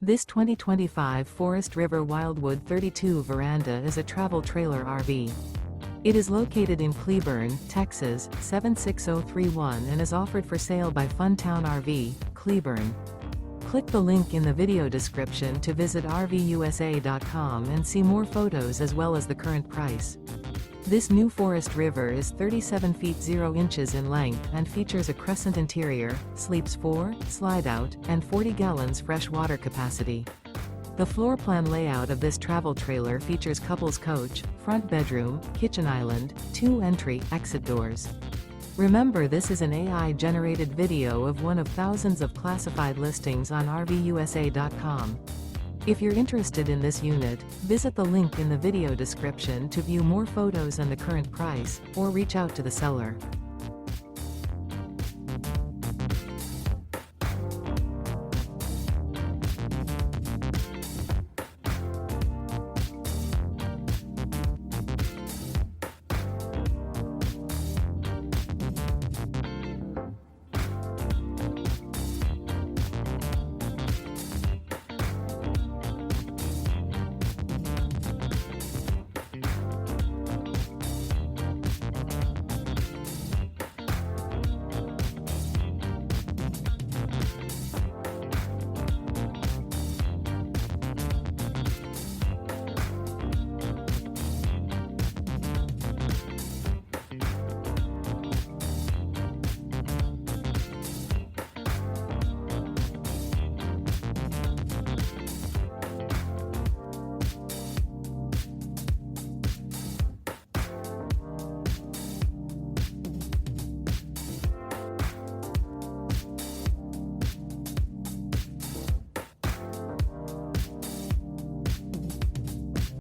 This 2025 Forest River Wildwood 32 veranda is a travel trailer RV. It is located in Cleburne, Texas, 76031 and is offered for sale by Funtown RV, Cleburne. Click the link in the video description to visit RVUSA.com and see more photos as well as the current price. This new Forest River is 37 feet 0 inches in length and features a CRESCENT interior, sleeps 4, slide-out, and 40 gallons fresh water capacity. The floor plan layout of this travel trailer features couples coach, front bedroom, kitchen island, 2 entry/exit doors. Remember, this is an AI-generated video of one of thousands of classified listings on RVUSA.com. If you're interested in this unit, visit the link in the video description to view more photos and the current price, or reach out to the seller.